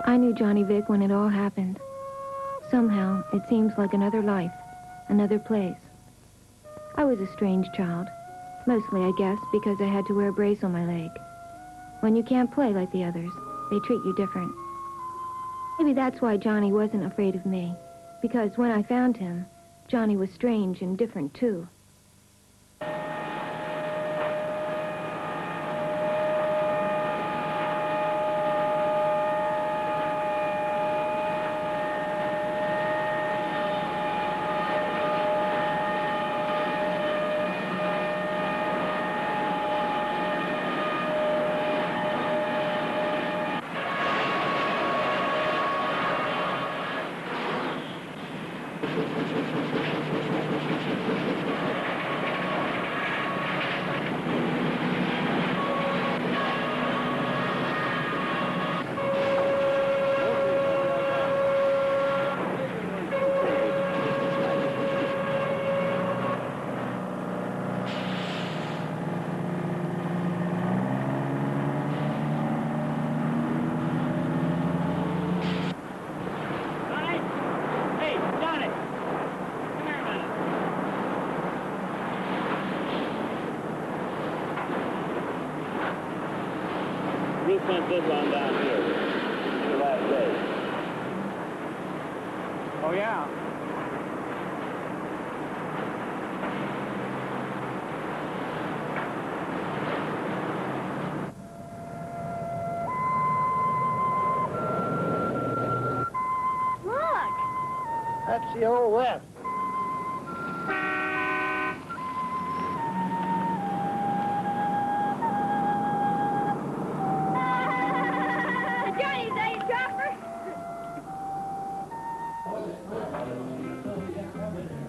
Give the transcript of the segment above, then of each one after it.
I knew Johnny Vic when it all happened. Somehow, it seems like another life, another place. I was a strange child. Mostly, I guess, because I had to wear a brace on my leg. When you can't play like the others, they treat you different. Maybe that's why Johnny wasn't afraid of me. Because when I found him, Johnny was strange and different, too. This one down here. The last day. Oh, yeah. Look! That's the old West.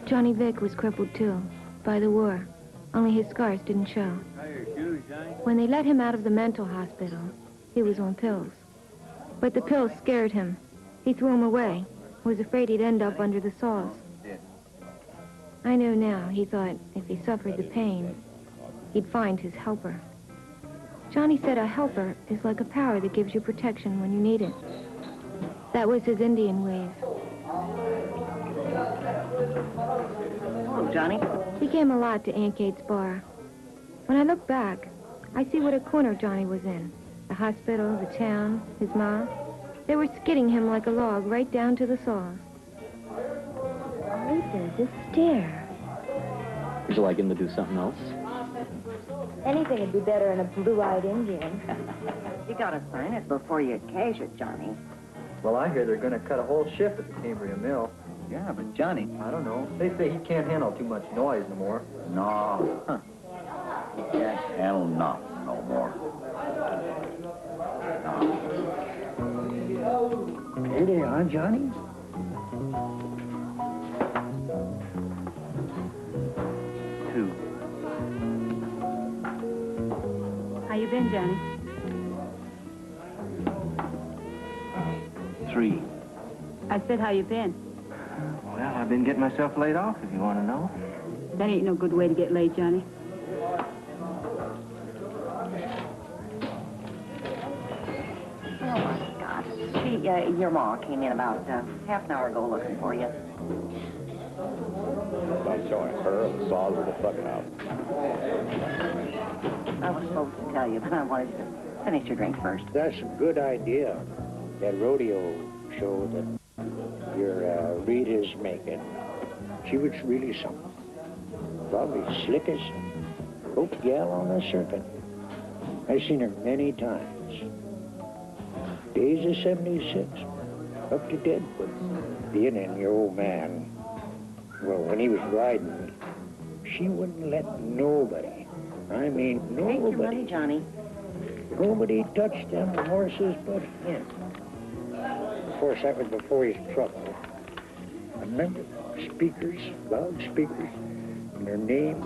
Johnny Vic was crippled, too, by the war. Only his scars didn't show. When they let him out of the mental hospital, he was on pills. But the pills scared him. He threw them away, was afraid he'd end up under the saws. I know now he thought if he suffered the pain, he'd find his helper. Johnny said a helper is like a power that gives you protection when you need it. That was his Indian ways. Hello, Johnny. He came a lot to Aunt Kate's bar. When I look back, I see what a corner Johnny was in. The hospital, the town, his ma. They were skidding him like a log right down to the saws. Wait, there's a stair. Would you like him to do something else? Anything would be better than a blue-eyed Indian. You gotta sign it before you cash it, Johnny. Well, I hear they're going to cut a whole shift at the Cambria Mill. Yeah, but Johnny... I don't know. They say he can't handle too much noise no more. No. Huh. He can't handle nothing no more. No. Here they are, Johnny. Two. How you been, Johnny? Three. I said, how you been? Well, I've been getting myself laid off, if you want to know. That ain't no good way to get laid, Johnny. Oh, my God. Your ma came in about half an hour ago looking for you. I'm showing her the saws of the fucking house. I was supposed to tell you, but I wanted you to finish your drink first. That's a good idea. That rodeo show that your Rita's making. She was really something. Probably slickest rope gal on the circuit. I've seen her many times. Days of 76, up to Deadwood. Being in your old man. Well, when he was riding, she wouldn't let nobody, I mean Take your money, nobody, Johnny. nobody touch them horses but him. Of course, that was before his trouble. Remember, speakers, loudspeakers, and her name,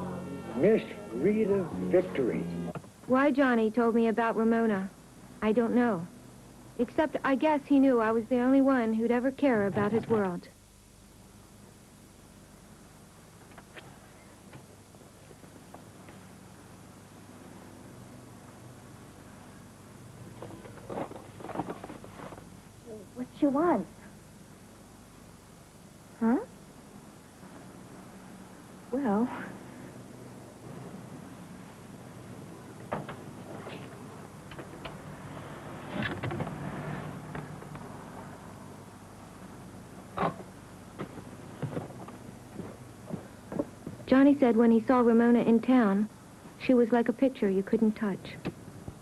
Miss Rita Victory. Why Johnny told me about Ramona, I don't know. Except I guess he knew I was the only one who'd ever care about his world. she wants. Huh? Well... Johnny said when he saw Ramona in town, she was like a picture you couldn't touch.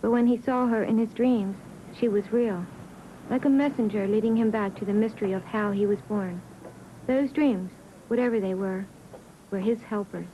But when he saw her in his dreams, she was real, like a messenger leading him back to the mystery of how he was born. Those dreams, whatever they were his helpers.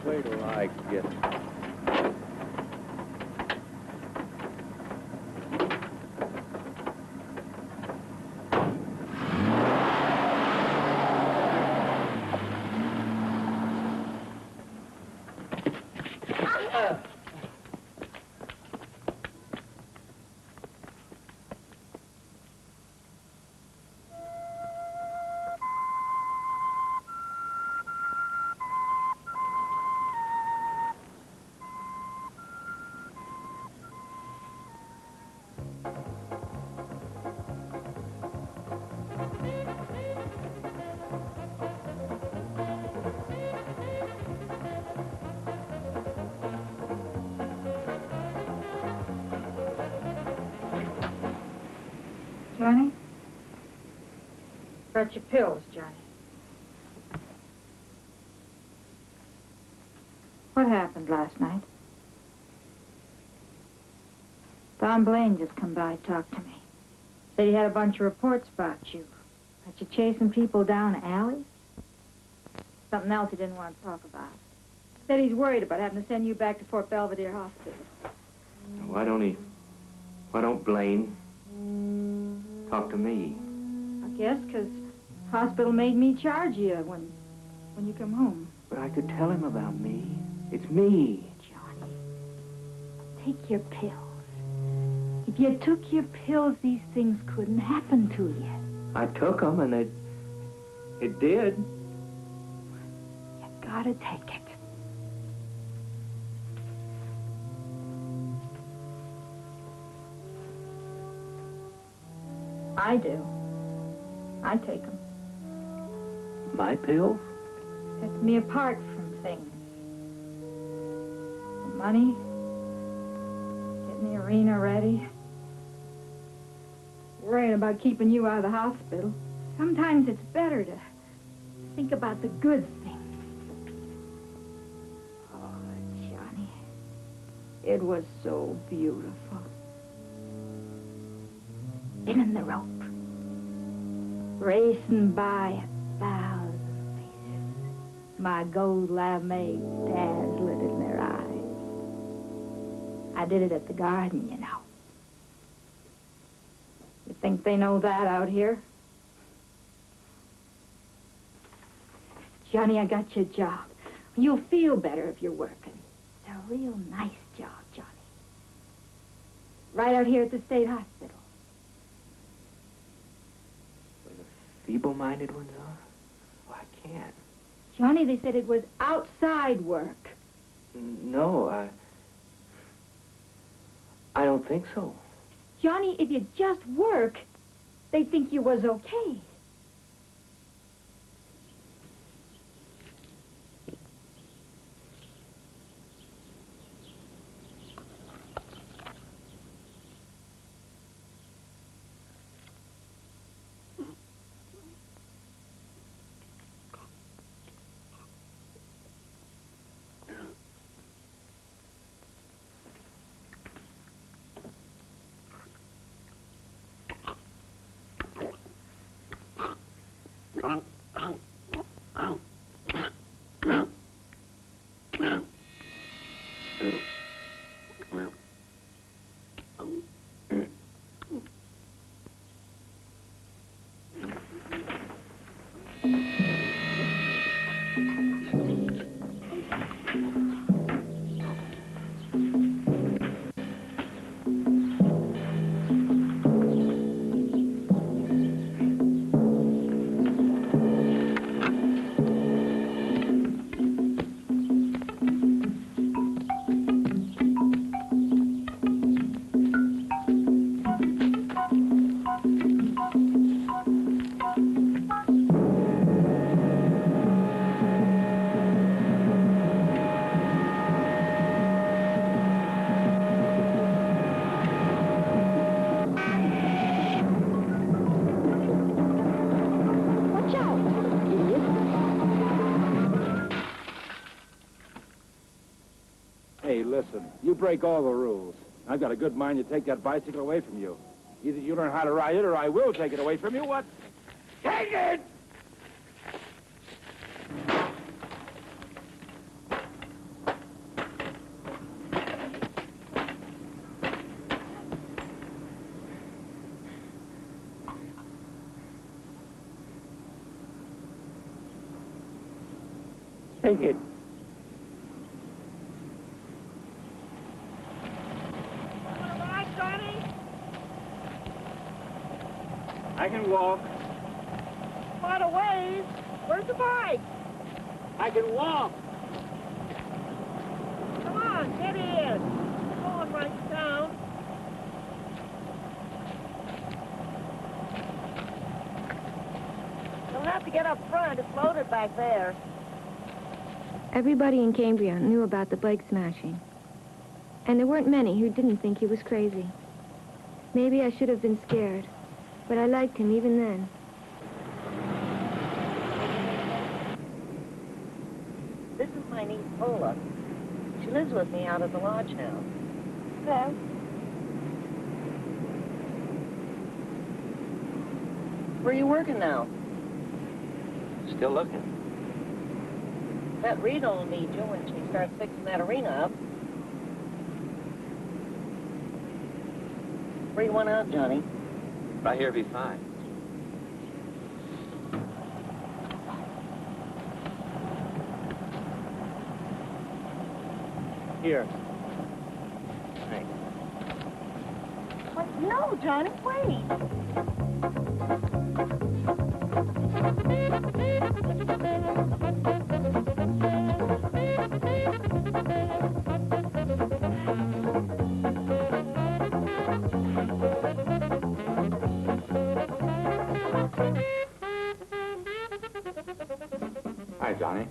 Wait till I get... Johnny? Got your pills, Johnny. What happened last night? Don Blaine just come by and talked to me. Said he had a bunch of reports about you. That you're chasing people down alleys. Something else he didn't want to talk about. Said he's worried about having to send you back to Fort Belvedere Hospital. Why don't Blaine talk to me? I guess because hospital made me charge you when you come home. But I could tell him about me. It's me. Johnny, take your pills. If you took your pills, these things couldn't happen to you. I took them and it did. You gotta take it. I do. I take them. My pills? Sets me apart from things. The money, getting the arena ready, worrying about keeping you out of the hospital. Sometimes it's better to think about the good things. Oh, Johnny, it was so beautiful. Spinning the rope, racing by 1,000 faces, my gold lame dazzling in their eyes. I did it at the garden, you know. You think they know that out here? Johnny, I got you a job. You'll feel better if you're working. It's a real nice job, Johnny. Right out here at the state hospital. feeble-minded ones are? Oh, I can't. Johnny, they said it was outside work. No, I don't think so. Johnny, if you just work, they'd think you was okay. Hey, listen, you break all the rules. I've got a good mind to take that bicycle away from you. Either you learn how to ride it, or I will take it away from you. What? Take it! Take it. I can walk. Quite a ways. Where's the bike? I can walk. Come on, get in. Go on right down. You'll have to get up front. It's loaded back there. Everybody in Cambria knew about the bike smashing. And there weren't many who didn't think he was crazy. Maybe I should have been scared, but I liked him even then. This is my niece, Paula. She lives with me out at the lodge now. Hello. Where are you working now? Still looking. That Rita will need you when she starts fixing that arena up. Where you want out, Johnny? Right here be fine. Here. Thanks. What? No, Johnny, wait. Hi, Johnny.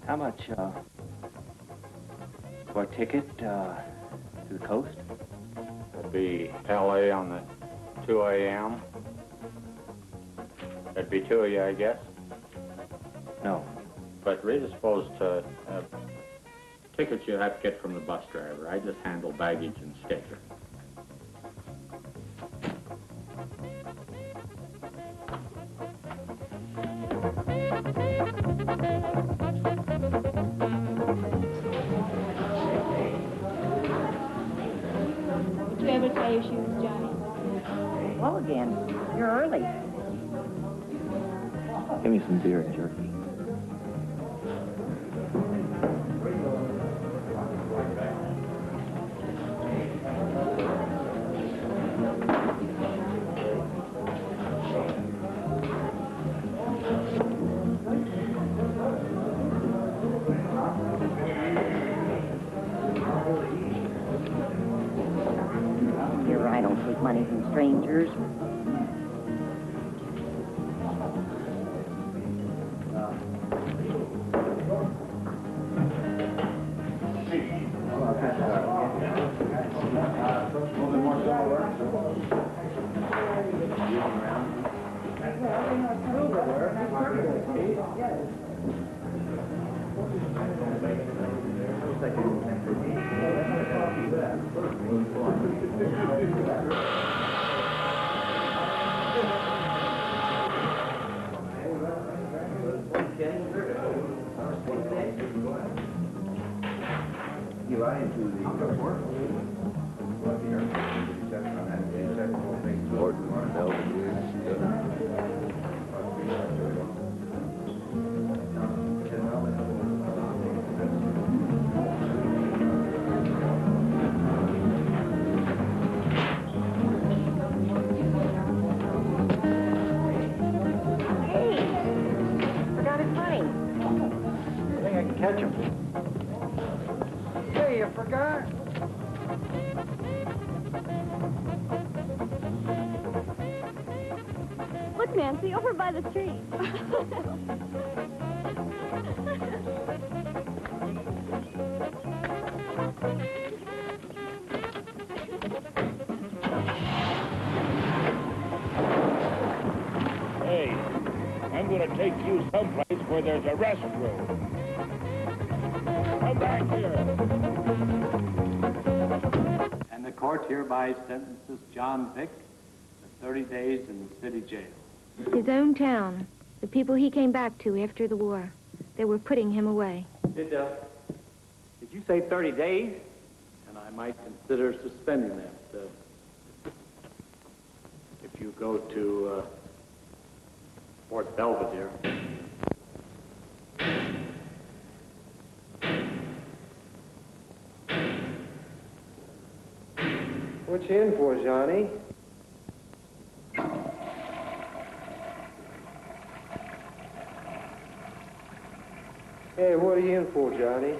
How much, for a ticket, to the coast? It'd be L.A. on the 2 a.m. That'd be two of you, I guess. No. But Rita's supposed to... tickets you have to get from the bus driver. I just handle baggage and schedule. Did you ever tie your shoes, Johnny? Hello again. You're early. Give me some beer and jerky. strangers. Forgot his money. I think I can catch him. Hey, you forgot? Look, Nancy, over by the tree. Hey, I'm going to take you someplace where there's a restroom. Come back here. And the court hereby sentences John Vick to 30 days in the city jail. His own town, the people he came back to after the war, they were putting him away. Did you say 30 days? And I might consider suspending that. If you go to Fort Belvedere. What you in for, Johnny? Hey, what are you in for, Johnny?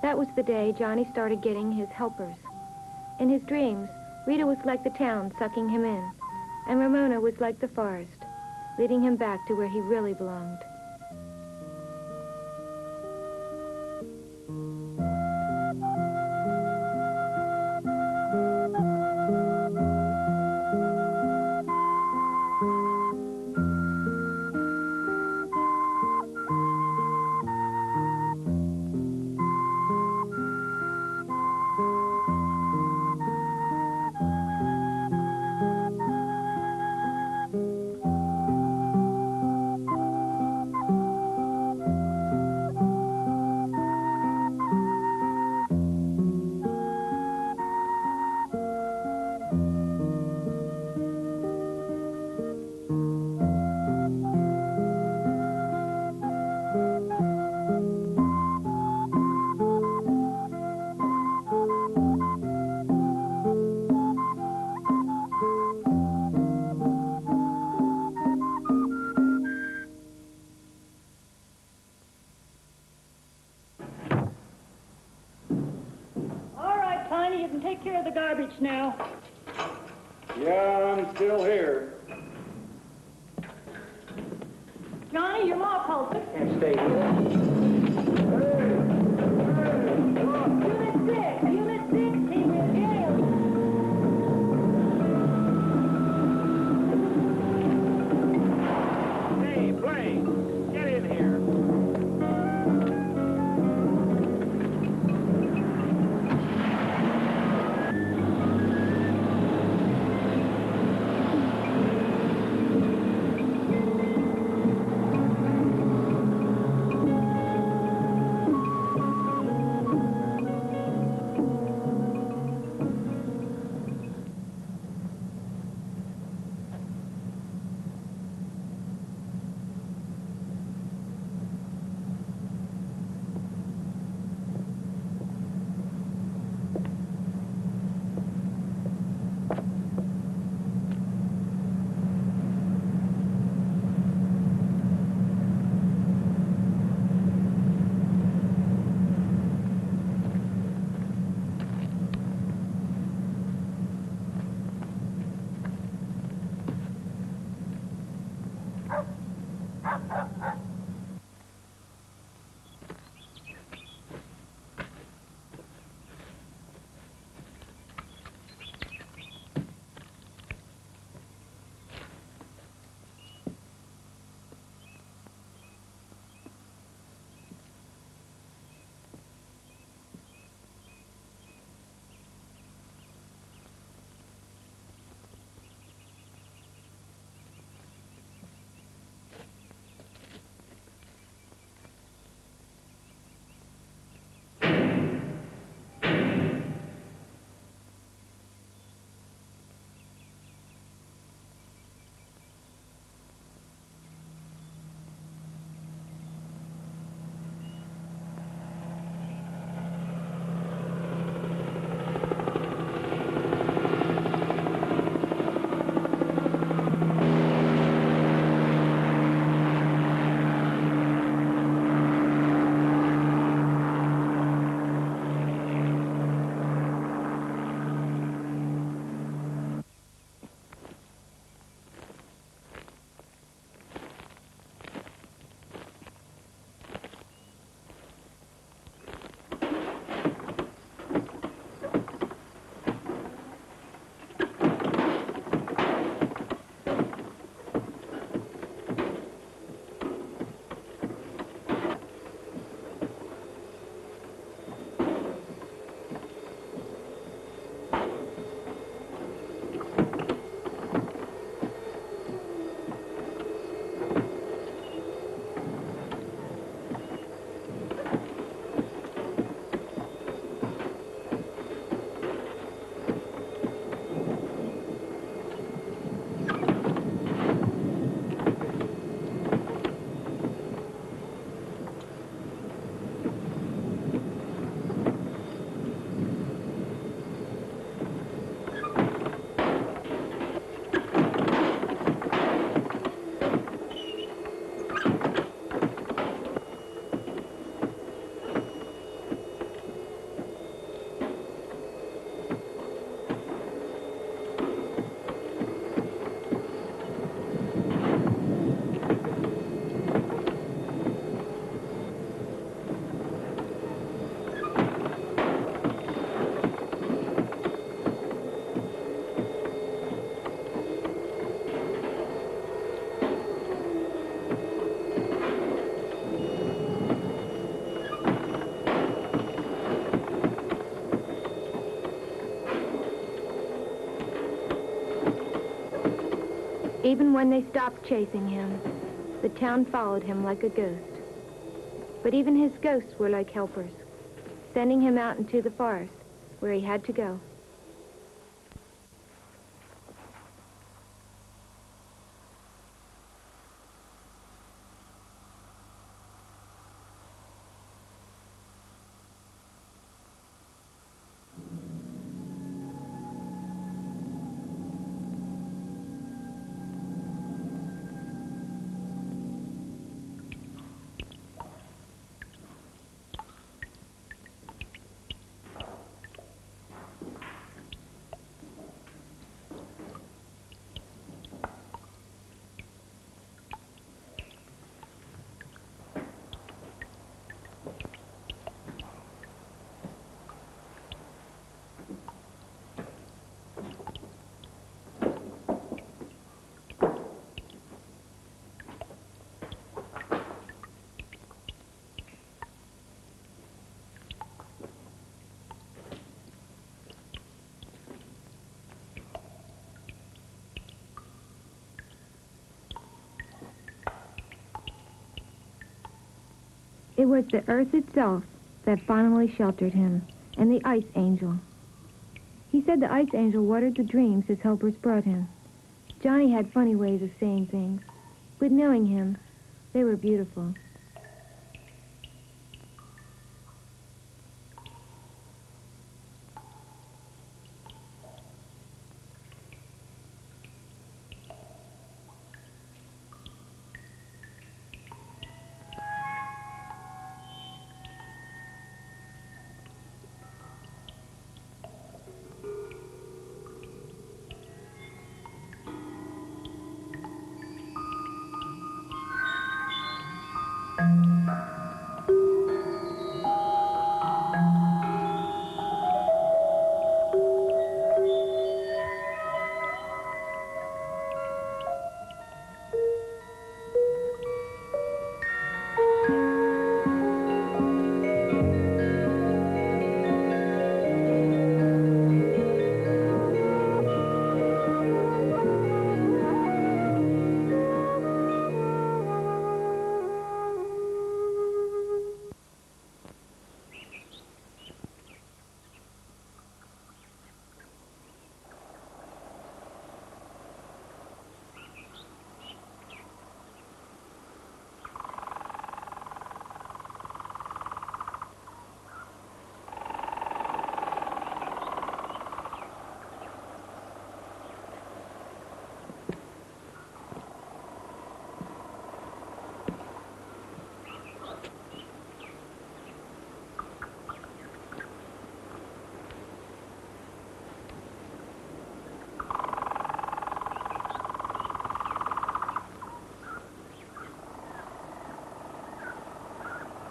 That was the day Johnny started getting his helpers. In his dreams, Rita was like the town sucking him in, and Ramona was like the forest, leading him back to where he really belonged. Take care of the garbage now. Yeah, I'm still here. Johnny, your law pulpit. Can't stay here. Unit 6, he's in jail. Hey, Blaine, get in here. Even when they stopped chasing him, the town followed him like a ghost. But even his ghosts were like helpers, sending him out into the forest where he had to go. It was the earth itself that finally sheltered him, and the ice angel. He said the ice angel watered the dreams his helpers brought him. Johnny had funny ways of saying things, but knowing him, they were beautiful.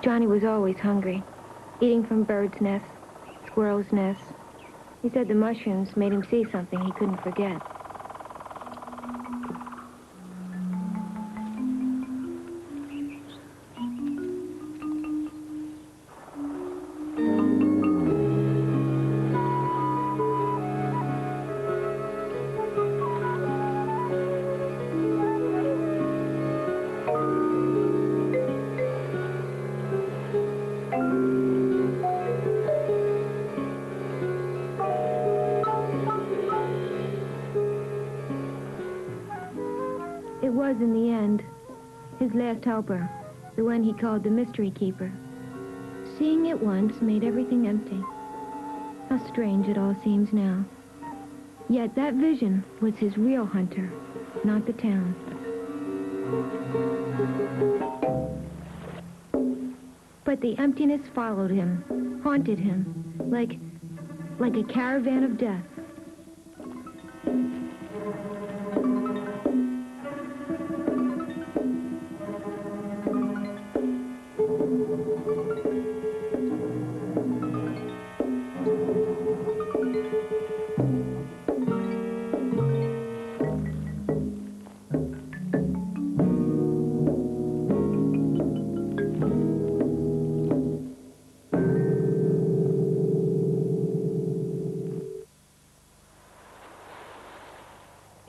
Johnny was always hungry, eating from birds' nests, squirrels' nests. He said the mushrooms made him see something he couldn't forget. It was, in the end, his last helper, the one he called the mystery keeper. Seeing it once made everything empty. How strange it all seems now. Yet that vision was his real hunter, not the town. But the emptiness followed him, haunted him, like a caravan of death.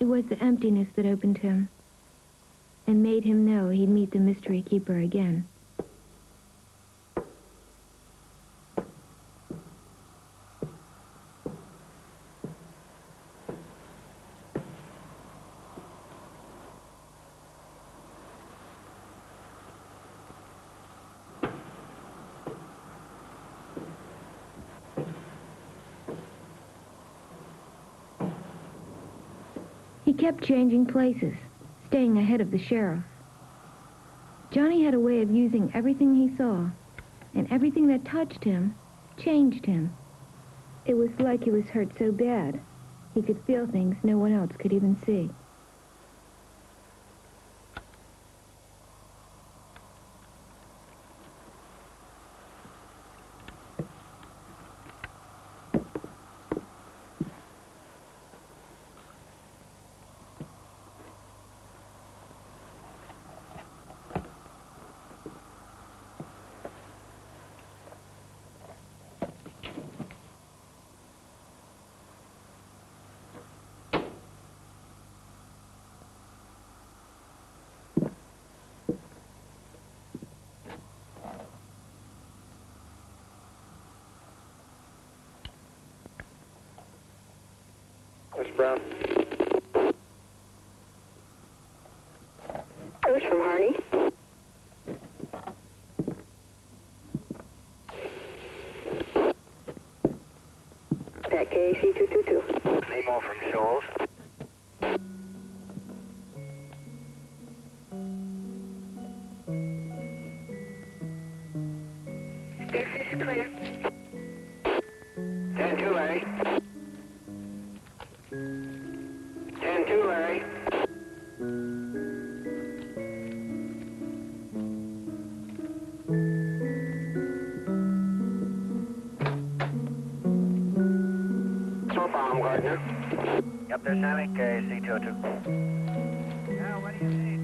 It was the emptiness that opened him and made him know he'd meet the mystery keeper again. He kept changing places, staying ahead of the sheriff. Johnny had a way of using everything he saw, and everything that touched him changed him. It was like he was hurt so bad, he could feel things no one else could even see. Mr. Brown. Bruce from Harney. That KAC 222. Nemo from Shoals. This is clear. 10-2, Larry. 10-2, Larry. No problem, Gardner. Yep, there's Sammy, KAC 202. Now, what do you need?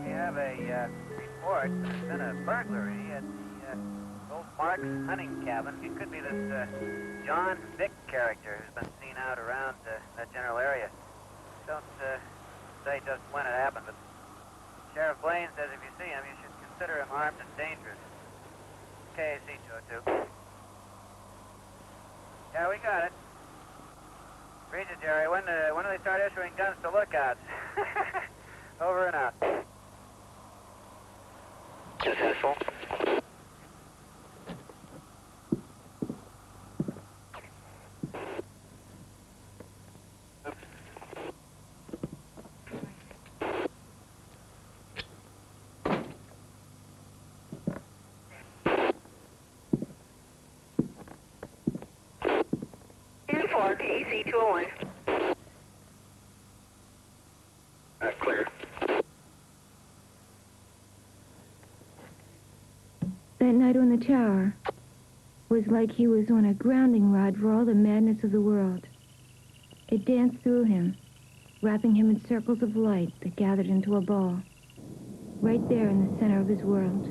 We have a report that there's been a burglary at the old Mark's hunting cabin. It could be this John Vik character who's been seen out around that general area. Don't say just when it happened, but Sheriff Blaine says if you see him, you should consider him armed and dangerous. KAC 202. Yeah, we got it. Read it, Jerry. When do they start issuing guns to lookouts? Over and out. Successful. Uniform KAC 201. Clear. That night on the tower was like he was on a grounding rod for all the madness of the world. It danced through him, wrapping him in circles of light that gathered into a ball, right there in the center of his world.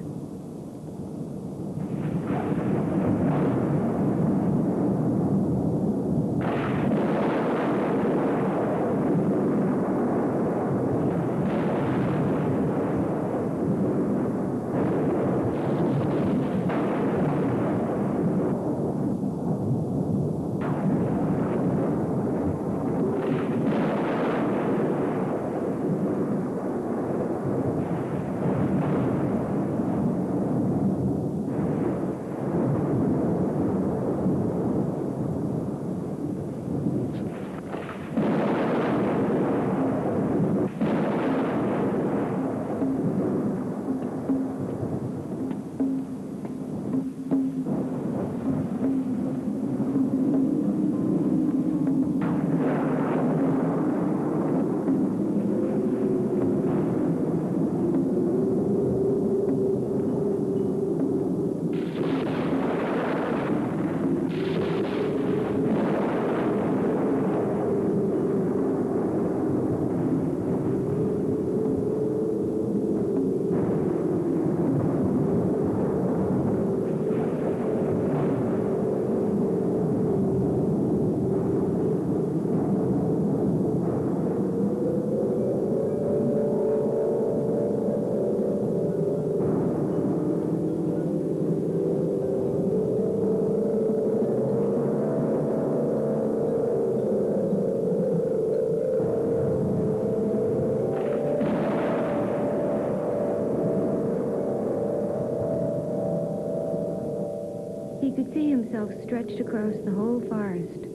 He could see himself stretched across the whole forest.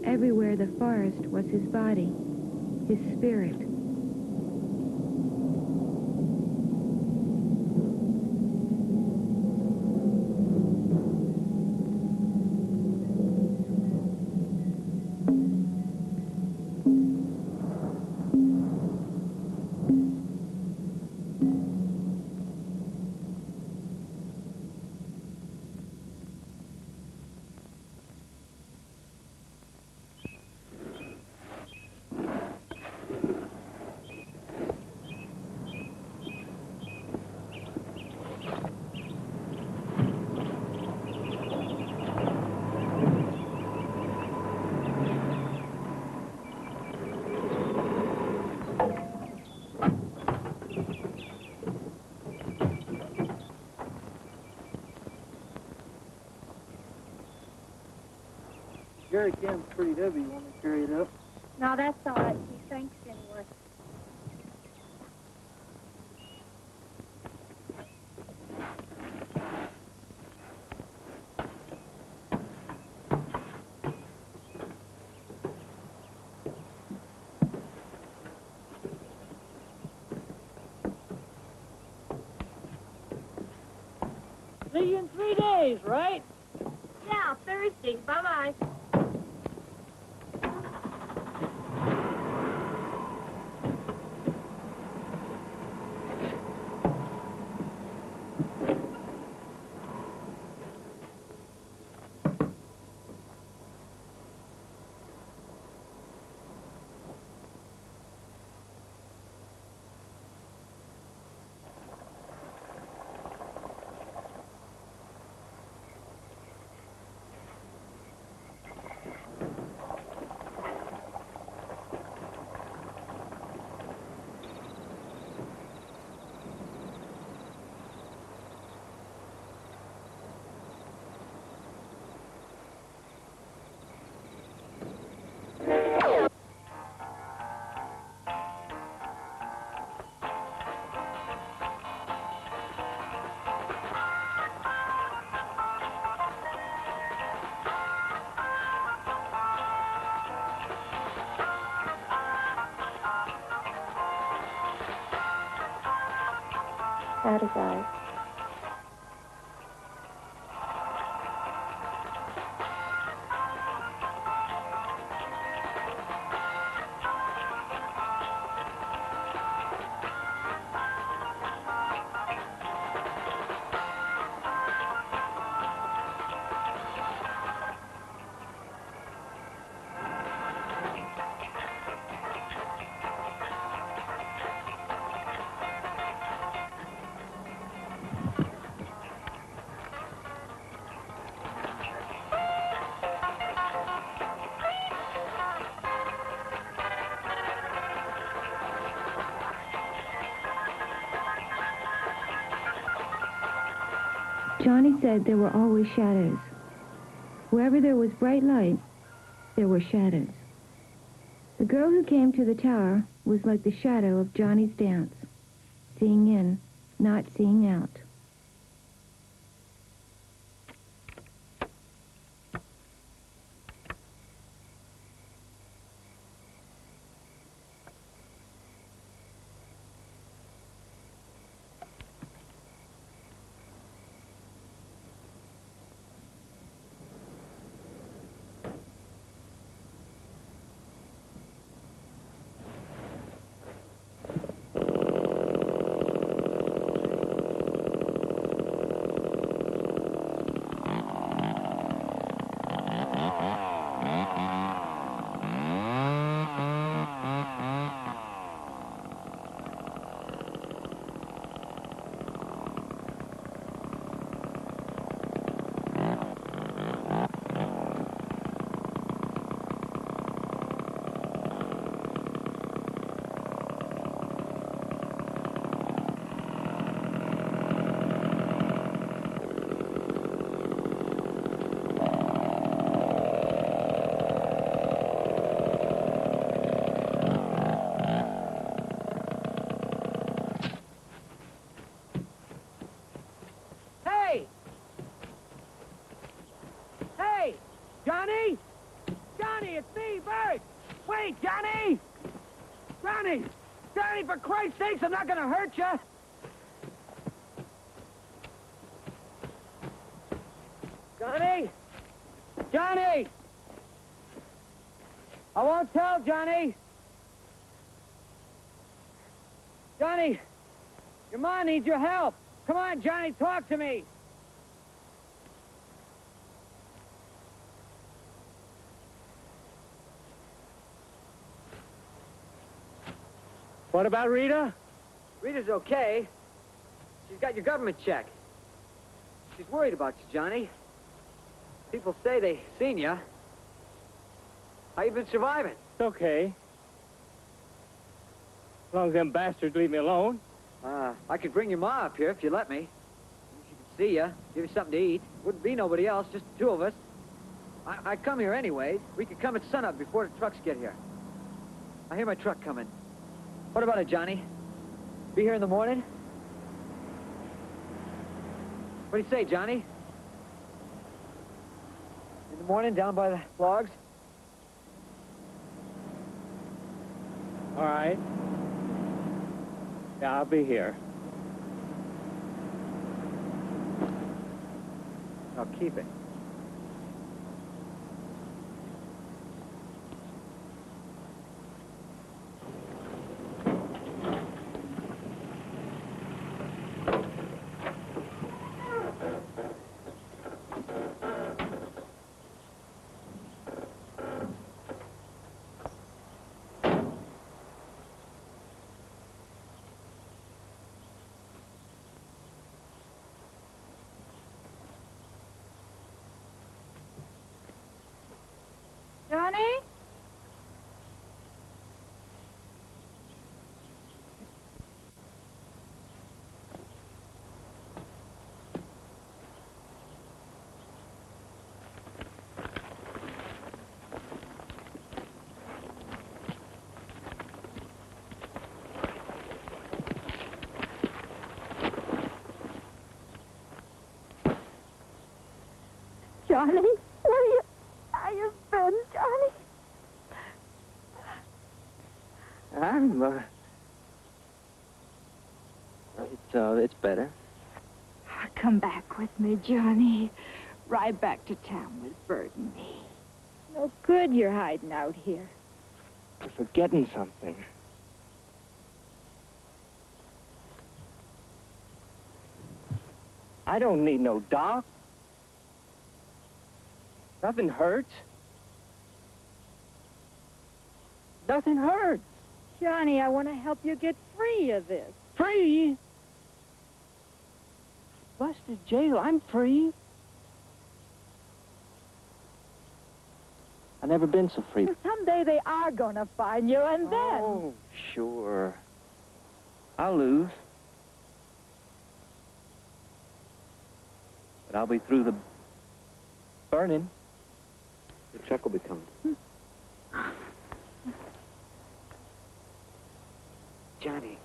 Everywhere the forest was his body, his spirit. Jerry can's pretty heavy. You want me to carry it up? No, that's all right. He thinks anyway. See you in 3 days, right? Yeah, Thursday. Bye-bye. Out his eyes. Johnny said there were always shadows. Wherever there was bright light, there were shadows. The girl who came to the tower was like the shadow of Johnny's dance, seeing in, not seeing out. Johnny! Johnny, it's me, Bert! Wait, Johnny! Johnny! Johnny, for Christ's sakes, I'm not gonna hurt you! Johnny! Johnny! I won't tell, Johnny! Johnny! Your mom needs your help! Come on, Johnny, talk to me! What about Rita? Rita's okay. She's got your government check. She's worried about you, Johnny. People say they seen you. How you been surviving? It's okay. As long as them bastards leave me alone. I could bring your ma up here if you let me. She could see you, give you something to eat. Wouldn't be nobody else, just the two of us. I'd come here anyway. We could come at sunup before the trucks get here. I hear my truck coming. What about it, Johnny? Be here in the morning? What do you say, Johnny? In the morning, down by the logs? All right. Yeah, I'll be here. I'll keep it. Johnny? Johnny, where you been, Johnny? It's better. Come back with me, Johnny. Ride back to town with Bert and me. No good you're hiding out here. You're forgetting something. I don't need no doc. Nothing hurts. Nothing hurts. Johnny, I want to help you get free of this. Free? Busted jail, I'm free. I've never been so free. Someday they are going to find you, and then... Oh, sure. I'll lose. But I'll be through the burning. The truck will be coming. Johnny,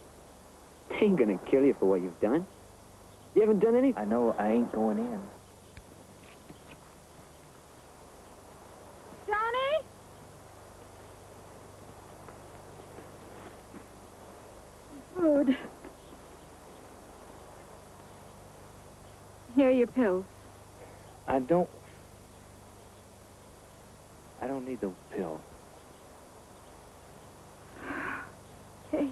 they ain't gonna kill you for what you've done. You haven't done anything. I know I ain't going in. Johnny? Food. Here are your pills. I don't need the pill. Okay.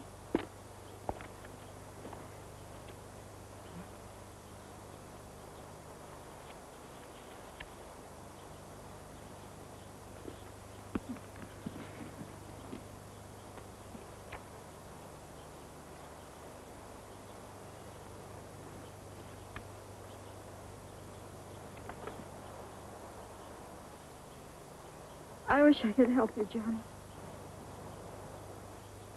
I wish I could help you, Johnny.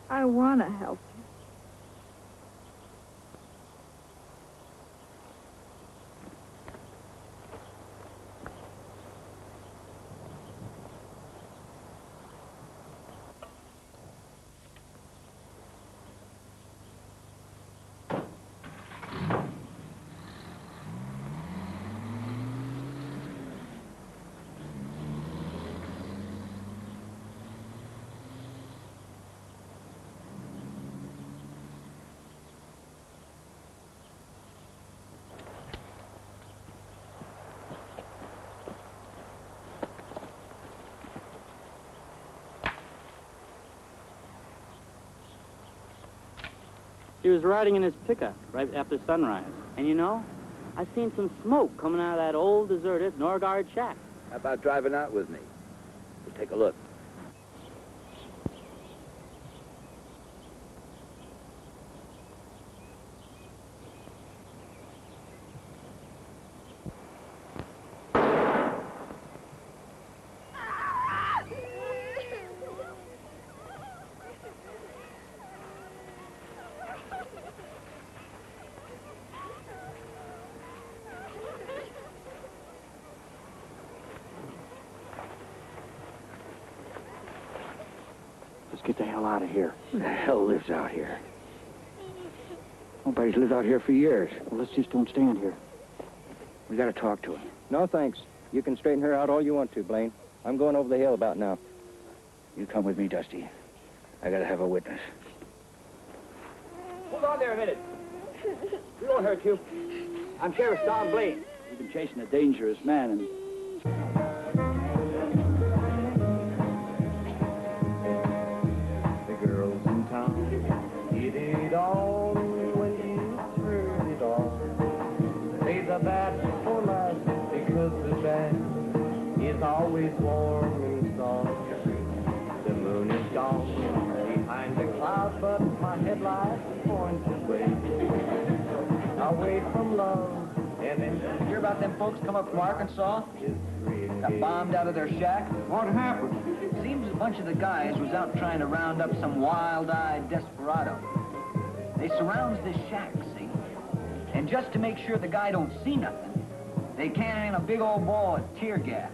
I want to help you. He was riding in his pickup right after sunrise. And you know, I seen some smoke coming out of that old deserted Norgard shack. How about driving out with me? We'll take a look. Let's get the hell out of here. Who the hell lives out here? Nobody's lived out here for years. Well, let's just don't stand here. We gotta talk to him. No, thanks. You can straighten her out all you want to, Blaine. I'm going over the hill about now. You come with me, Dusty. I gotta have a witness. Hold on there a minute. We won't hurt you. I'm Sheriff Don Blaine. We've been chasing a dangerous man, and The girls in town did it all when you heard it all. Say the bat for life because the bat is always warm and soft. The moon is gone behind the clouds, but my headlights point away from love. And then Hear about them folks come up from Arkansas? Got bombed out of their shack? what happened? Seems a bunch of the guys was out trying to round up some wild-eyed desperado. They surrounds this shack, see? And just to make sure the guy don't see nothing, they can in a big old ball of tear gas.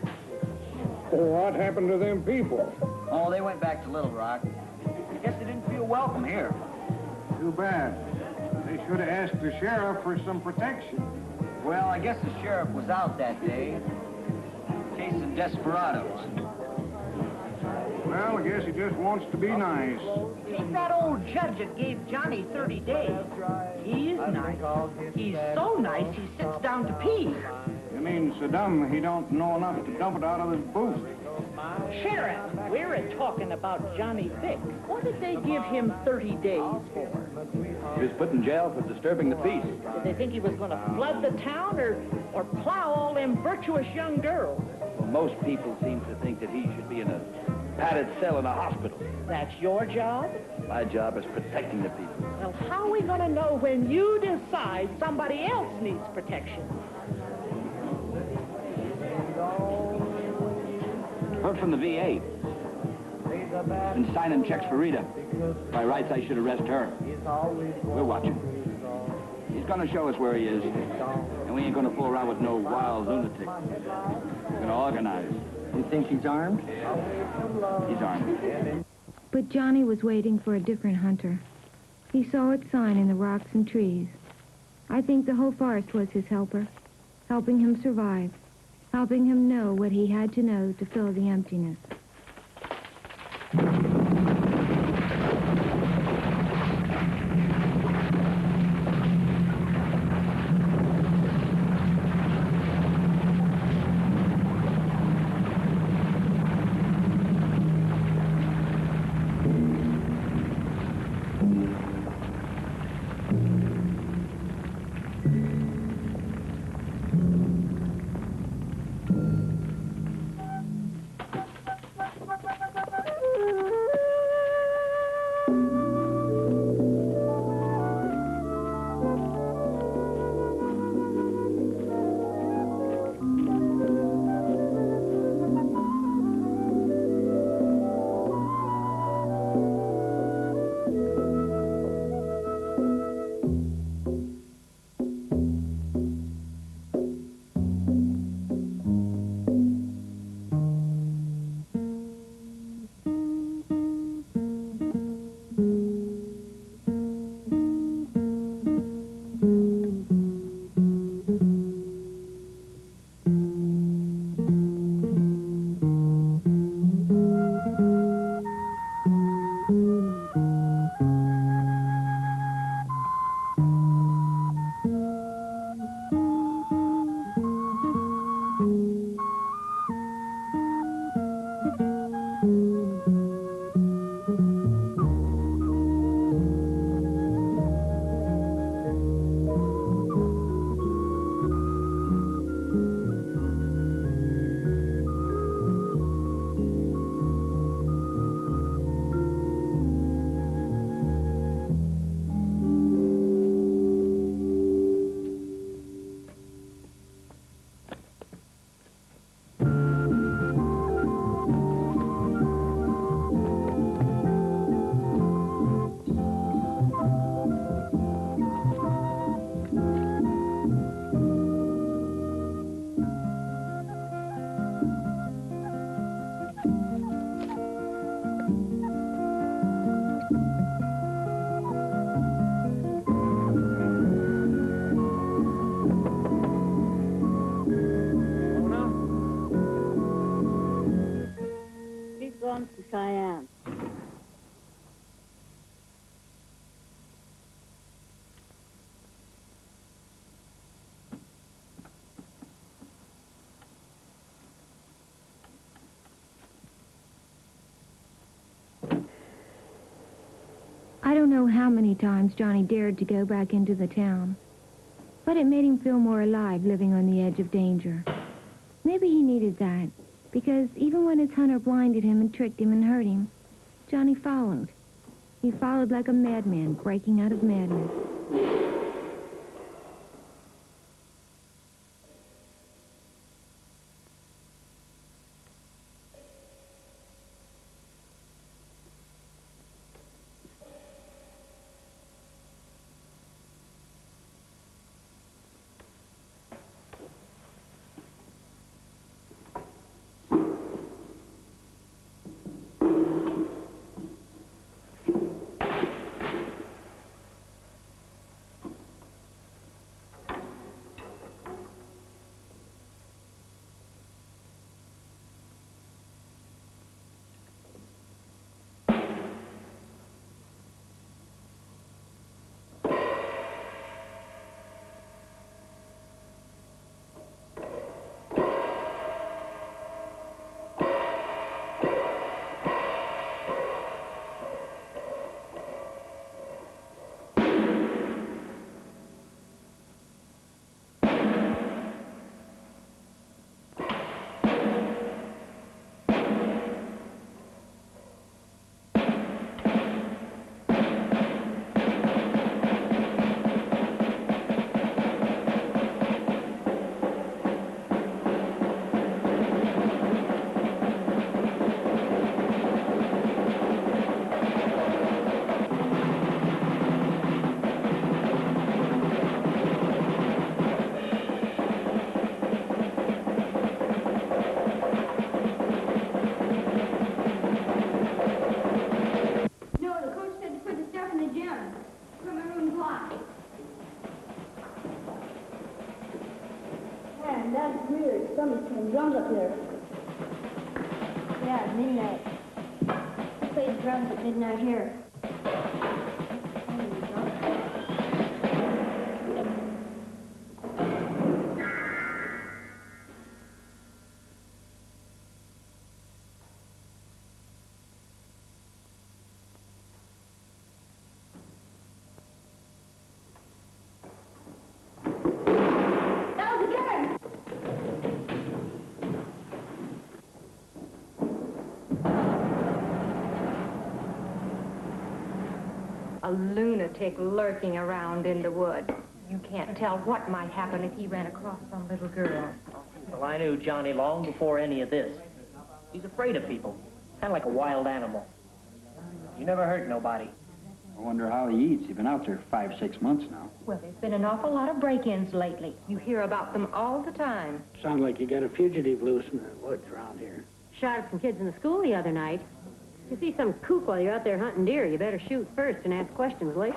What happened to them people? Oh, they went back to Little Rock. Guess they didn't feel welcome here. Too bad. They should have asked the sheriff for some protection. Well, I guess the sheriff was out that day, chasing desperados. Well, I guess he just wants to be nice. He's that old judge that gave Johnny 30 days. He is nice. He's so nice he sits down to pee. You mean so dumb he don't know enough to dump it out of his boot? Sheriff, we're talking about Johnny Vick. What did they give him 30 days for? he was put in jail for disturbing the peace. Did they think he was going to flood the town or plow all them virtuous young girls? Well, most people seem to think that he should be in a padded cell in a hospital. That's your job? My job is protecting the people. Well, how are we going to know when you decide somebody else needs protection? Heard from the VA. Been signing checks for Rita. By rights, I should arrest her. We're watching. He's gonna show us where he is. And we ain't gonna fool around with no wild lunatic. We're gonna organize. You think he's armed? He's armed. But Johnny was waiting for a different hunter. He saw its sign in the rocks and trees. I think the whole forest was his helper, helping him survive, helping him know what he had to know to fill the emptiness. Cheyenne. I don't know how many times Johnny dared to go back into the town, but it made him feel more alive living on the edge of danger. Maybe he needed that, because even when his hunter blinded him and tricked him and hurt him, Johnny followed. He followed like a madman breaking out of madness. here. Somebody's playing drums up here. Yeah, at midnight. He plays drums at midnight here. A lunatic lurking around in the woods. You can't tell what might happen if he ran across some little girl. Well, I knew Johnny long before any of this. He's afraid of people, kind of like a wild animal. You never hurt nobody. I wonder how he eats. He's been out there 5, 6 months now. Well, there's been an awful lot of break-ins lately. You hear about them all the time. Sounds like you got a fugitive loose in the woods around here. Shot at some kids in the school the other night. If you see some kook while you're out there hunting deer, you better shoot first and ask questions later.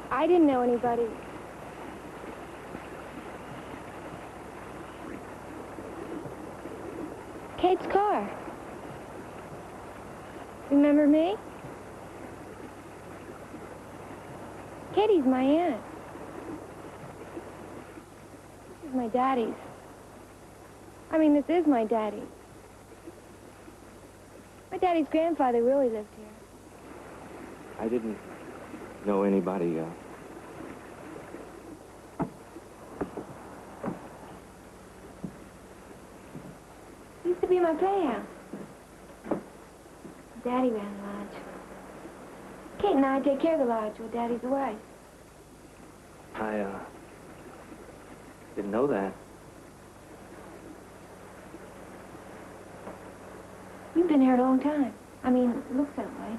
I didn't know anybody. Kate's car. Remember me? Katie's my aunt. This is my daddy's. I mean, this is my daddy. My daddy's grandfather really lived here. I didn't know anybody, Used to be my playhouse. Daddy ran the lodge. Kate and I take care of the lodge while Daddy's away. I didn't know that. You've been here a long time. I mean, it looks that way.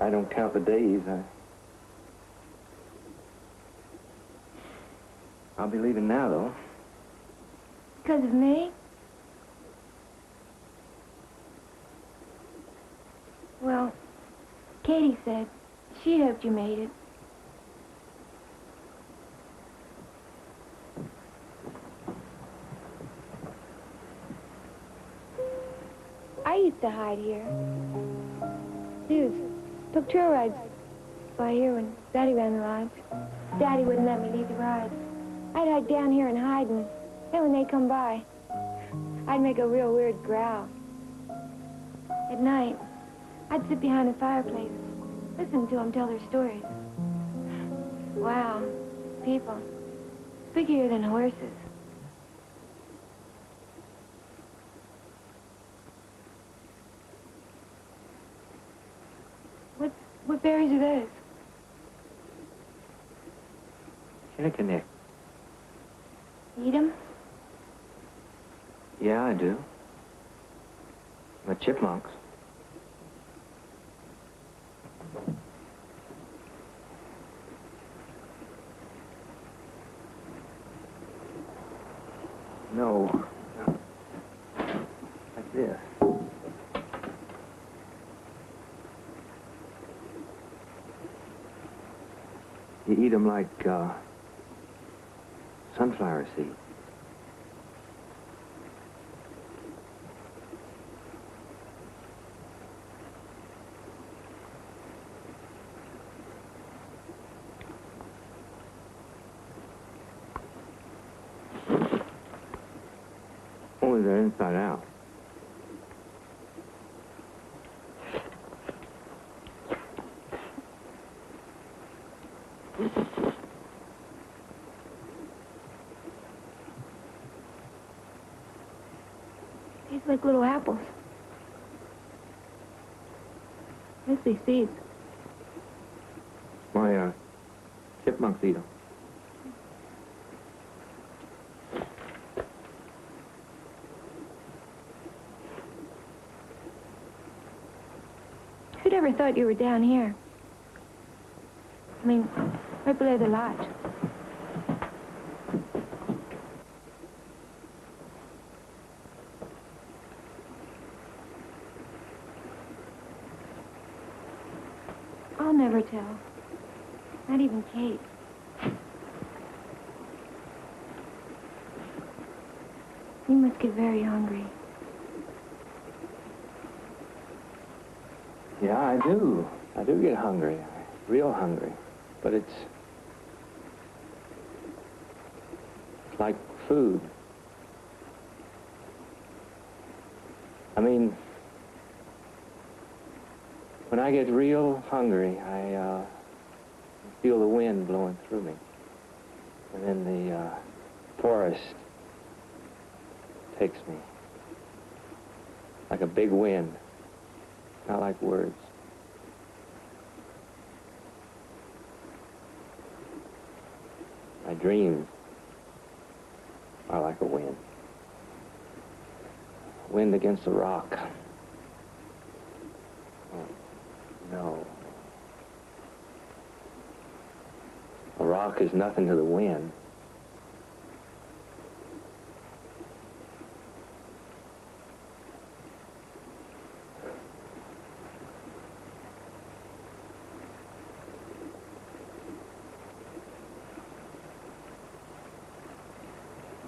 I don't count the days. I'll be leaving now, though. Because of me? Well, Katie said she hoped you made it. I used to hide here. Took trail rides by here when Daddy ran the lodge. Daddy wouldn't let me leave the rides. I'd hide down here and hide, and then when they'd come by, I'd make a real weird growl. At night, I'd sit behind the fireplace, listen to them tell their stories. Wow, people, bigger than horses. What berries are those? Kinnikinnick. Eat them? Yeah, I do. The chipmunks. No. Like this. You eat them like, sunflower seeds. Only they're inside out. Tastes like little apples. Let's see seeds. My, chipmunks eat 'em. Who'd ever thought you were down here? I mean, right below the lodge. I'll never tell. Not even Kate. You must get very hungry. Yeah, I do. I do get hungry. Real hungry. But it's like food. I mean, when I get real hungry, I feel the wind blowing through me. And then the forest takes me like a big wind, not like words. My dreams are like a wind. Wind against a rock. Oh, no. A rock is nothing to the wind.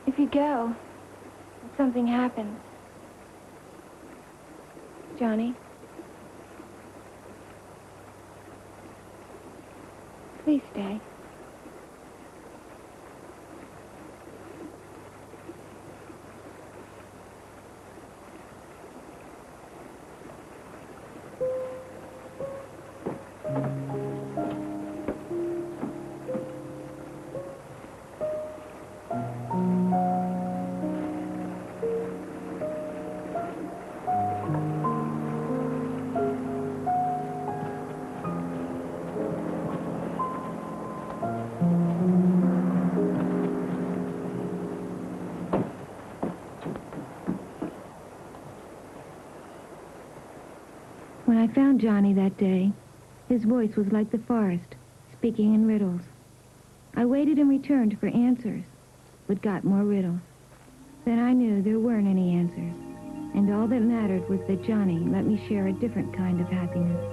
If you go, if something happens, Johnny, please stay. When I found Johnny that day, his voice was like the forest, speaking in riddles. I waited in return for answers, but got more riddles. Then I knew there weren't any answers, and all that mattered was that Johnny let me share a different kind of happiness.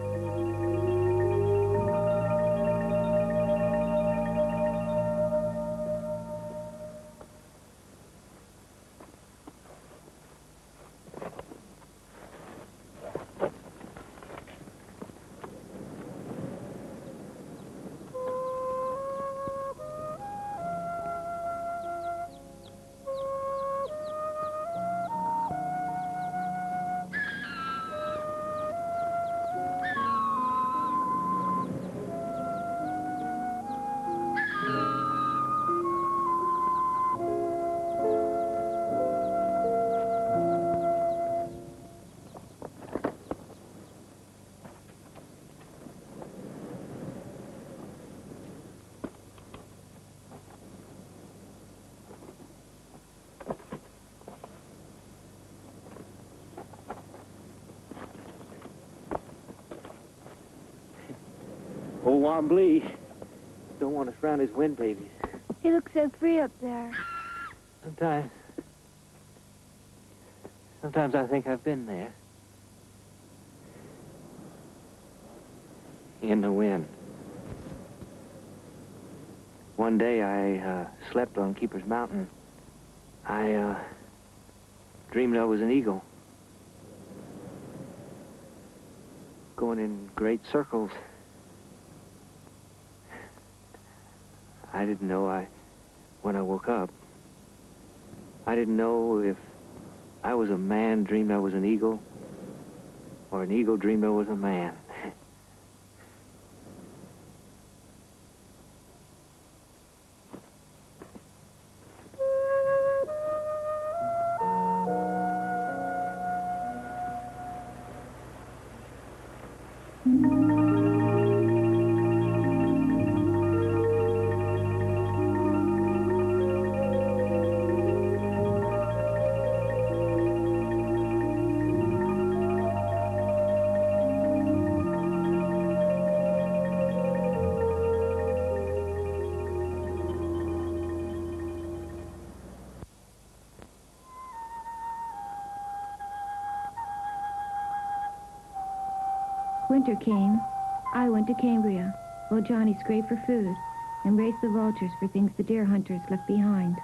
Old Wombly don't want us around his wind babies. He looks so free up there. Sometimes I think I've been there. In the wind. One day I slept on Keeper's Mountain. I dreamed I was an eagle. Going in great circles. I didn't know when I woke up, I didn't know if I was a man dreamed I was an eagle, or an eagle dreamed I was a man. winter came, I went to Cambria, while Johnny scraped for food and raced the vultures for things the deer hunters left behind.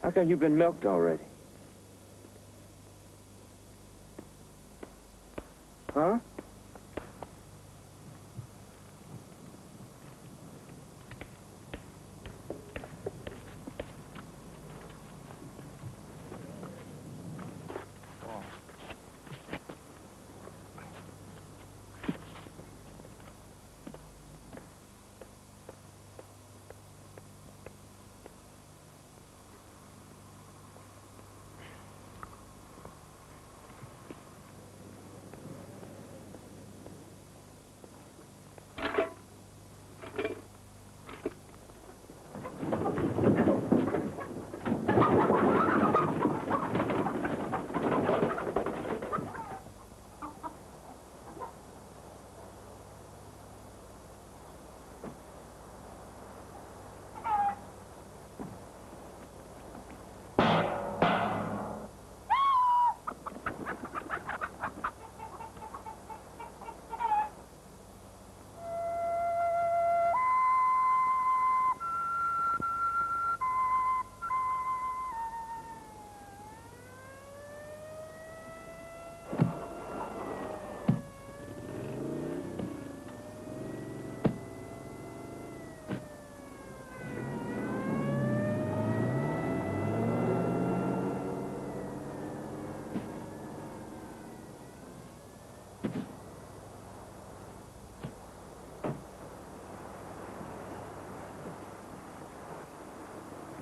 How come you've been milked already? Huh?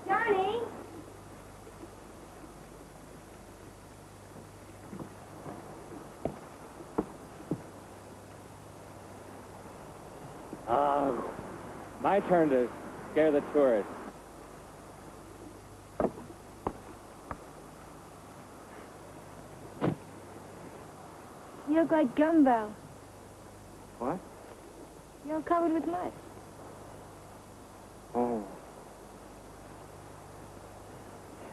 Johnny! My turn to scare the tourists. You look like Gumbo. What? You're all covered with mud. Oh.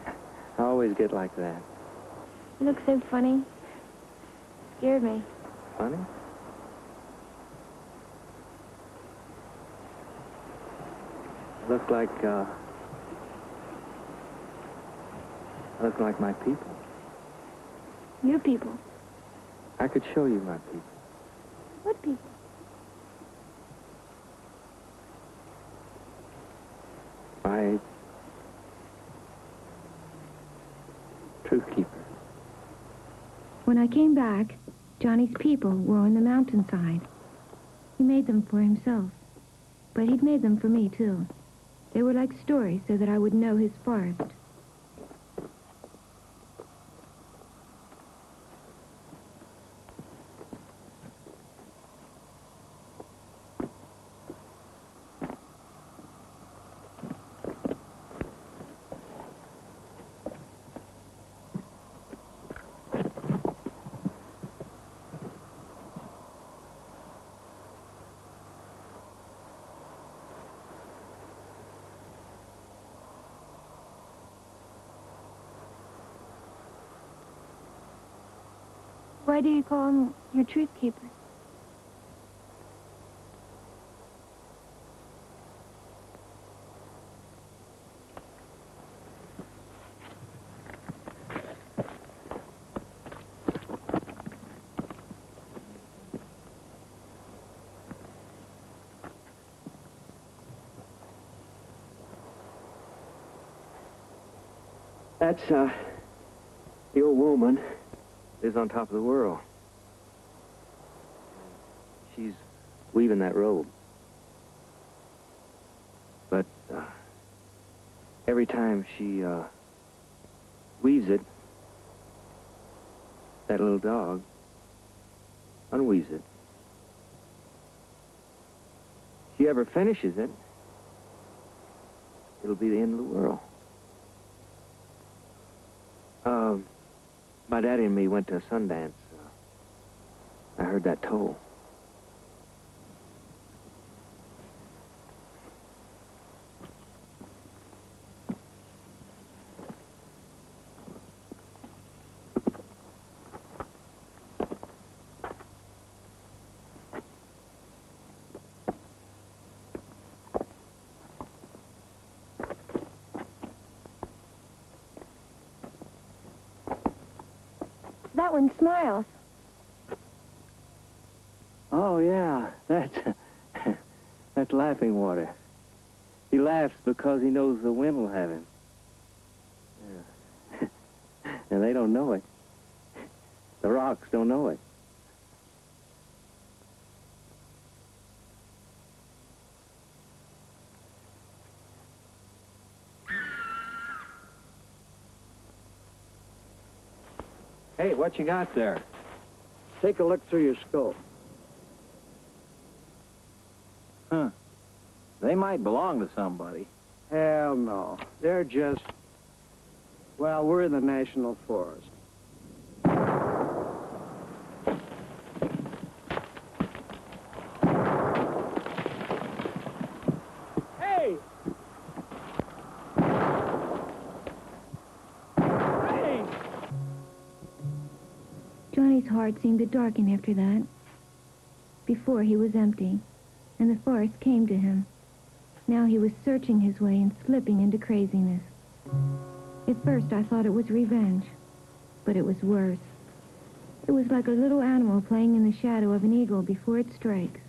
I always get like that. You look so funny. Scared me. Funny? Look like my people. Your people. I could show you my people. What people? My truth keeper. When I came back, Johnny's people were on the mountainside. He made them for himself, but he'd made them for me, too. They were like stories so that I would know his forest. Why do you call him your truth keeper? That's, the old woman lives on top of the world. She's weaving that robe. But, every time she, weaves it, that little dog unweaves it. If she ever finishes it, it'll be the end of the world. My daddy and me went to a Sundance. I heard that toll. That one smiles. Oh, yeah, that's laughing water. He laughs because he knows the wind will have him. Yeah. And they don't know it. The rocks don't know it. Hey, what you got there? Take a look through your scope. Huh. They might belong to somebody. Hell no. They're just... Well, we're in the National Forest. Hey! Hey! Johnny's heart seemed to darken after that. Before, he was empty, and the forest came to him. Now he was searching his way and slipping into craziness. At first, I thought it was revenge, but it was worse. It was like a little animal playing in the shadow of an eagle before it strikes.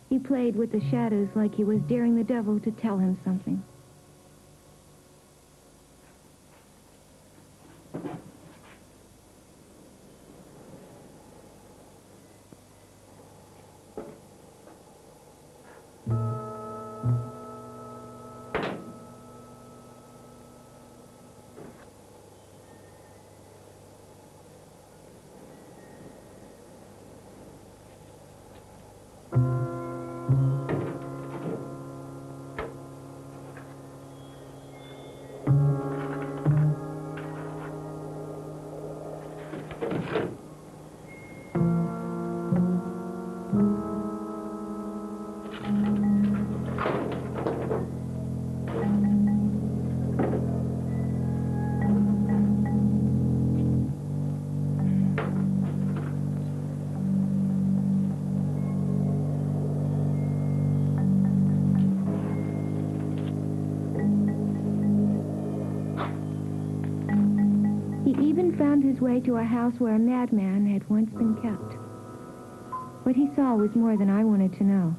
He played with the shadows like he was daring the devil to tell him something. Found his way to a house where a madman had once been kept. What he saw was more than I wanted to know.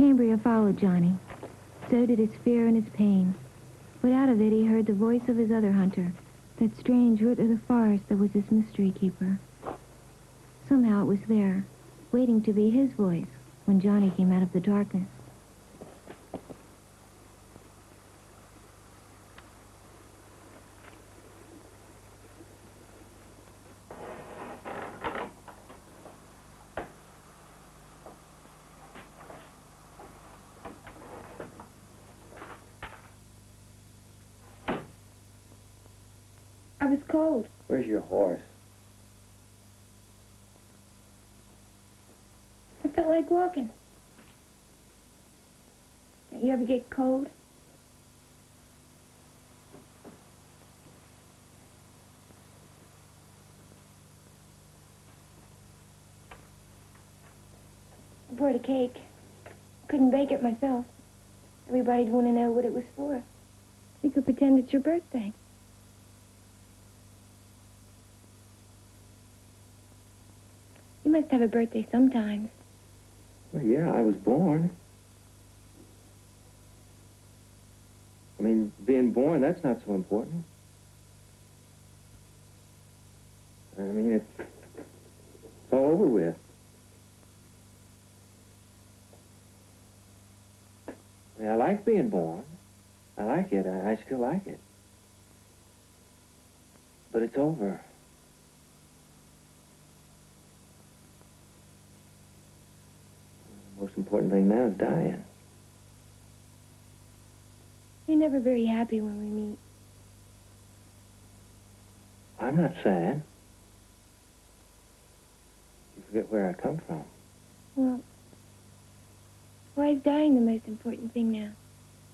Cambria followed Johnny. So did his fear and his pain. But out of it, he heard the voice of his other hunter, that strange root of the forest that was his mystery keeper. Somehow it was there, waiting to be his voice when Johnny came out of the darkness. I was cold. Where's your horse? I felt like walking. Don't you ever get cold? I brought a cake. Couldn't bake it myself. Everybody'd want to know what it was for. You could pretend it's your birthday. You must have a birthday sometimes. Well, yeah, I was born. I mean, being born, that's not so important. I mean, it's all over with. I mean, I like being born. I like it. I still like it. But it's over. The most important thing now is dying. You're never very happy when we meet. I'm not sad. You forget where I come from. Well, why is dying the most important thing now?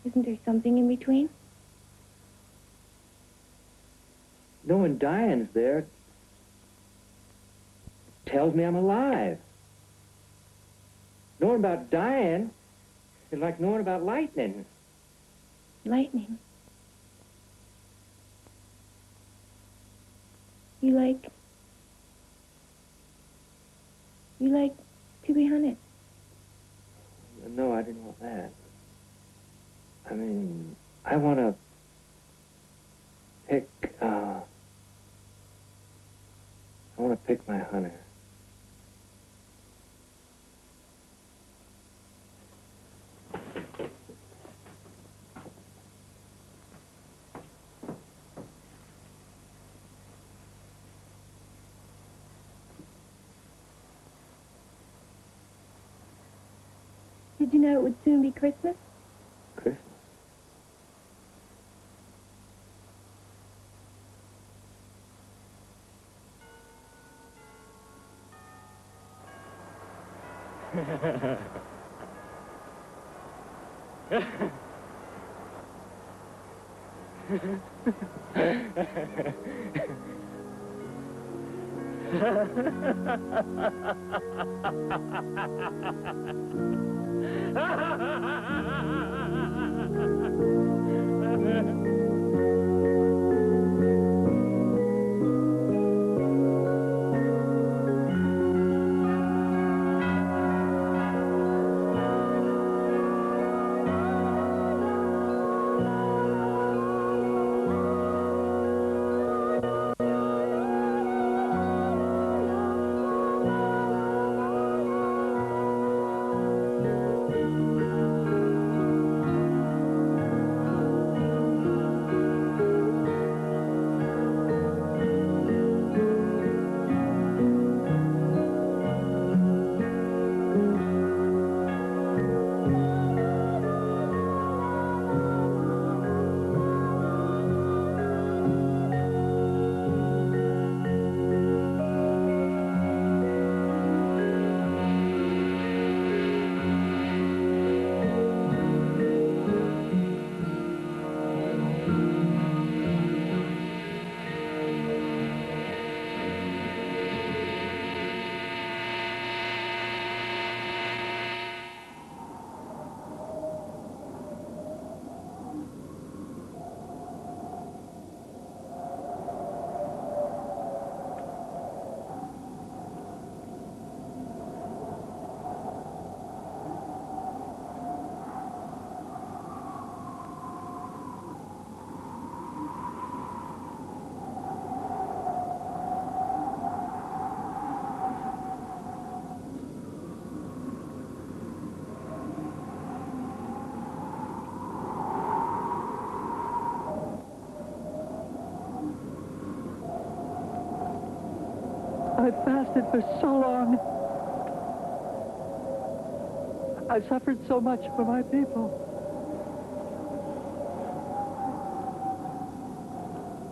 Isn't there something in between? Knowing dying's there tells me I'm alive. Knowing about dying is like knowing about lightning. Lightning. You like to be hunted? No, I didn't want that. I mean, I want to pick, I want to pick my hunter. Did you know it would soon be Christmas? Christmas? I've fasted for so long. I've suffered so much for my people.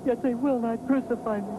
Yet they will not crucify me.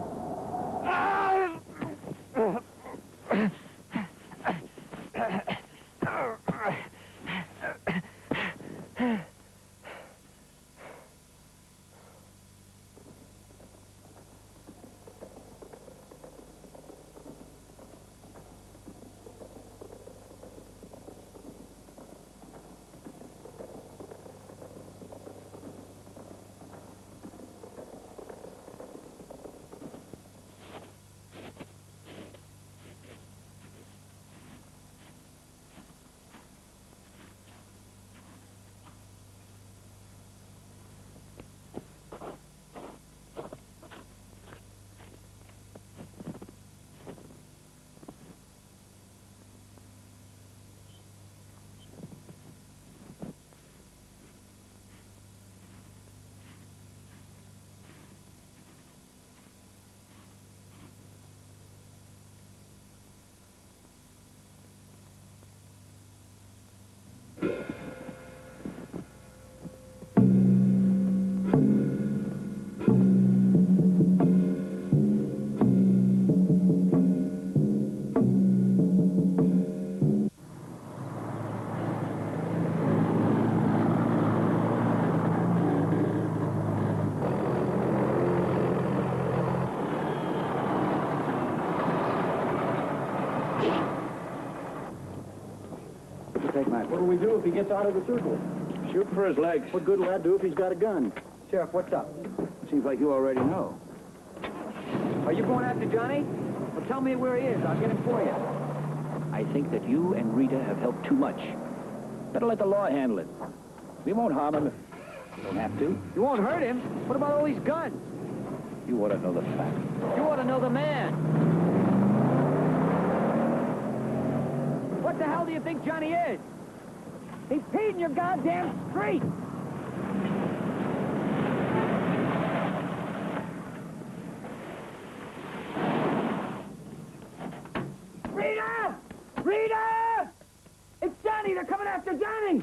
take my... What'll we do if he gets out of the circle? Shoot for his legs. What good will that do if he's got a gun? Sheriff, what's up? Seems like you already know. Are you going after Johnny? Well, tell me where he is. I'll get him for you. I think that you and Rita have helped too much. Better let the law handle it. We won't harm him if we don't have to. You won't hurt him. What about all these guns? You ought to know the facts. You ought to know the man. What the hell do you think Johnny is? He's peed in your goddamn street. Rita! Rita! It's Johnny! They're coming after Johnny!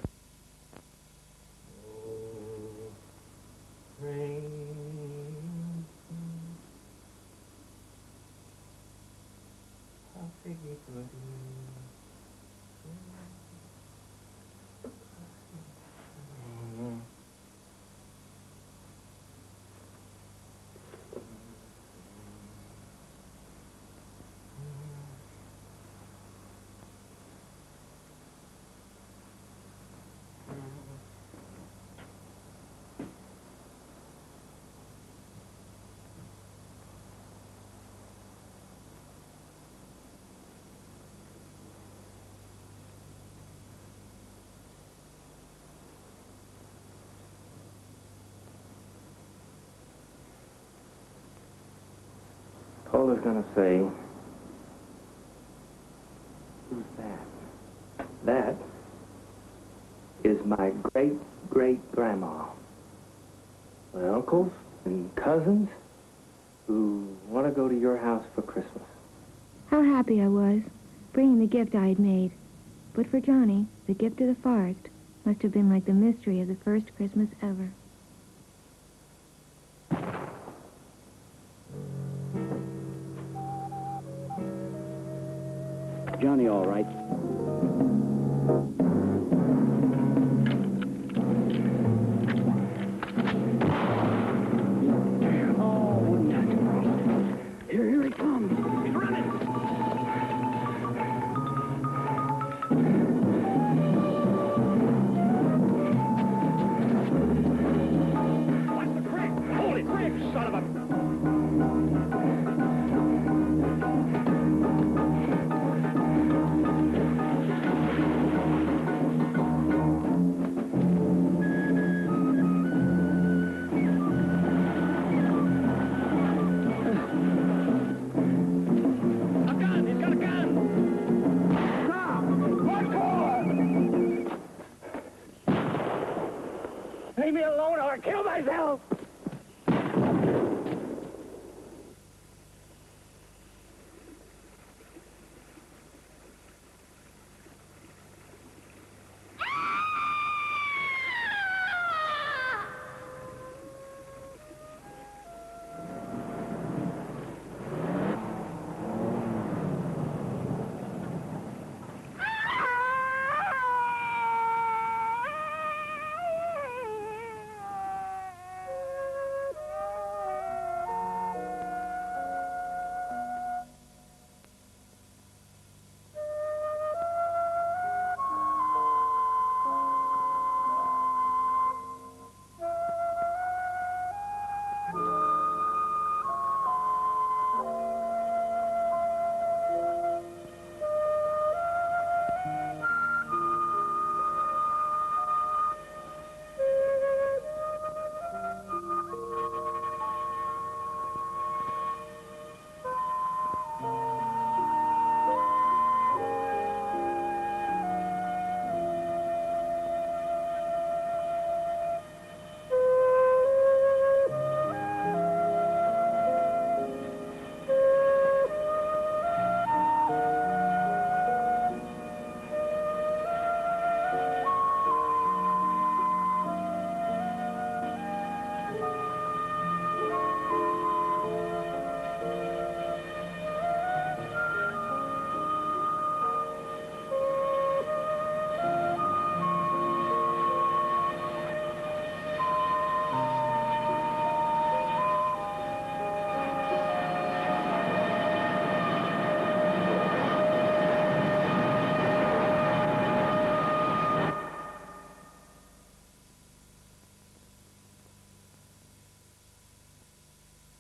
Paul is going to say, who's that? That is my great-great-grandma. My uncles and cousins who want to go to your house for Christmas. How happy I was, bringing the gift I had made. But for Johnny, the gift of the forest must have been like the mystery of the first Christmas ever. Johnny, all right. Here he comes. He's running. What's the crick? Holy crick, son of a... Leave me alone or I'll kill myself!